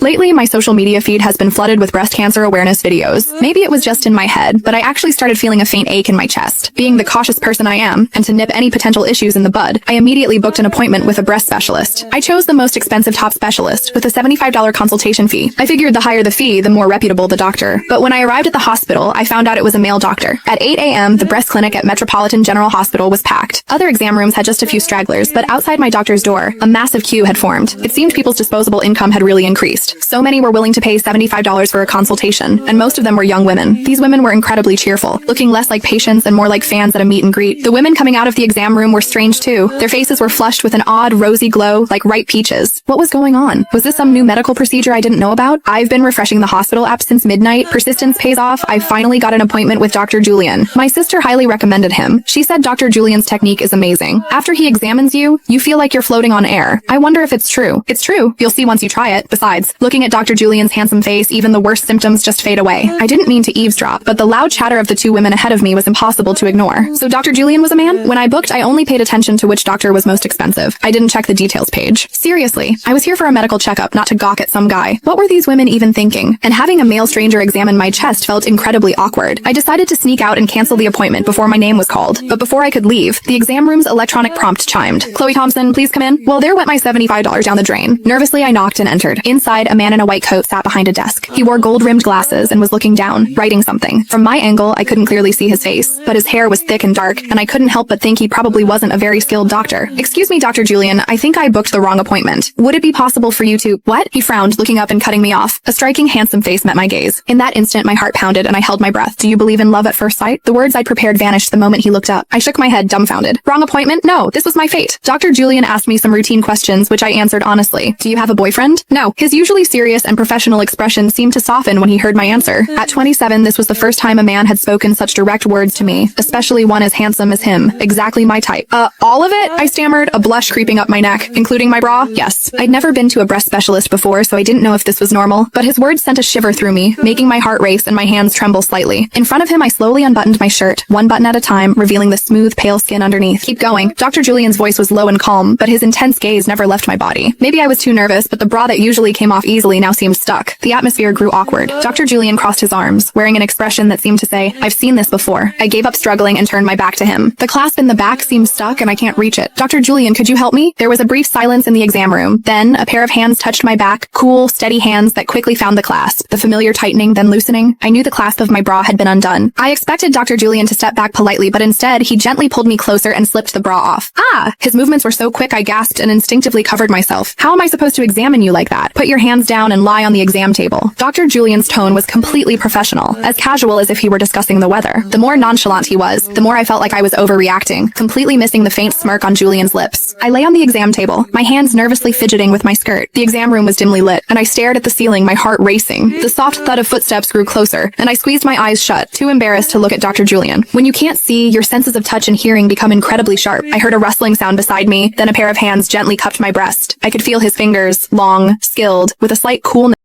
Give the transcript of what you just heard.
Lately, my social media feed has been flooded with breast cancer awareness videos. Maybe it was just in my head, but I actually started feeling a faint ache in my chest. Being the cautious person I am, and to nip any potential issues in the bud, I immediately booked an appointment with a breast specialist. I chose the most expensive top specialist, with a $75 consultation fee. I figured the higher the fee, the more reputable the doctor. But when I arrived at the hospital, I found out it was a male doctor. At 8 a.m., the breast clinic at Metropolitan General Hospital was packed. Other exam rooms had just a few stragglers, but outside my doctor's door, a massive queue had formed. It seemed people's disposable income had really increased. So many were willing to pay $75 for a consultation, and most of them were young women. These women were incredibly cheerful, looking less like patients and more like fans at a meet and greet. The women coming out of the exam room were strange too. Their faces were flushed with an odd rosy glow, like ripe peaches. What was going on? Was this some new medical procedure I didn't know about? I've been refreshing the hospital app since midnight. Persistence pays off. I finally got an appointment with Dr. Julian. My sister highly recommended him. She said Dr. Julian's technique is amazing. After he examines you, you feel like you're floating on air. I wonder if it's true. It's true. You'll see once you try it. Besides, looking at Dr. Julian's handsome face, even the worst symptoms just fade away. I didn't mean to eavesdrop, but the loud chatter of the two women ahead of me was impossible to ignore. So Dr. Julian was a man? When I booked, I only paid attention to which doctor was most expensive. I didn't check the details page. Seriously, I was here for a medical checkup, not to gawk at some guy. What were these women even thinking? And having a male stranger examine my chest felt incredibly awkward. I decided to sneak out and cancel the appointment before my name was called. But before I could leave, the exam room's electronic prompt chimed. "Chloe Thompson, please come in." Well, there went my $75 down the drain. Nervously, I knocked and entered. Inside, a man in a white coat sat behind a desk. He wore gold-rimmed glasses and was looking down, writing something. From my angle, I couldn't clearly see his face, but his hair was thick and dark, and I couldn't help but think he probably wasn't a very skilled doctor. "Excuse me, Dr. Julian, I think I booked the wrong appointment. Would it be possible for you to—" "What?" He frowned, looking up and cutting me off. A striking, handsome face met my gaze. In that instant, my heart pounded and I held my breath. "Do you believe in love at first sight?" The words I'd prepared vanished the moment he looked up. I shook my head, dumbfounded. "Wrong appointment? No, this was my fate." Dr. Julian asked me some routine questions, which I answered honestly. "Do you have a boyfriend?" "No." His usually serious and professional expression seemed to soften when he heard my answer. At 27, this was the first time a man had spoken such direct words to me, especially one as handsome as him. Exactly my type. All of it?" I stammered, a blush creeping up my neck. "Including my bra?" "Yes." I'd never been to a breast specialist before, so I didn't know if this was normal, but his words sent a shiver through me, making my heart race and my hands tremble slightly. In front of him, I slowly unbuttoned my shirt, one button at a time, revealing the smooth, pale skin underneath. "Keep going." Dr. Julian's voice was low and calm, but his intense gaze never left my body. Maybe I was too nervous, but the bra that usually came off easily now seemed stuck. The atmosphere grew awkward. Dr. Julian crossed his arms, wearing an expression that seemed to say, "I've seen this before." I gave up struggling and turned my back to him. The clasp in the back seemed stuck and I can't reach it. "Dr. Julian, could you help me?" There was a brief silence in the exam room. Then, a pair of hands touched my back, cool, steady hands that quickly found the clasp. The familiar tightening, then loosening. I knew the clasp of my bra had been undone. I expected Dr. Julian to step back politely, but instead, he gently pulled me closer and slipped the bra off. "Ah!" His movements were so quick I gasped and instinctively covered myself. "How am I supposed to examine you like that? Put your hands down and lie on the exam table." Dr. Julian's tone was completely professional, as casual as if he were discussing the weather. The more nonchalant he was, the more I felt like I was overreacting, completely missing the faint smirk on Julian's lips. I lay on the exam table, my hands nervously fidgeting with my skirt. The exam room was dimly lit, and I stared at the ceiling, my heart racing. The soft thud of footsteps grew closer, and I squeezed my eyes shut, too embarrassed to look at Dr. Julian. When you can't see, your senses of touch and hearing become incredibly sharp. I heard a rustling sound beside me, then a pair of hands gently cupped my breast. I could feel his fingers, long, skilled, with a slight coolness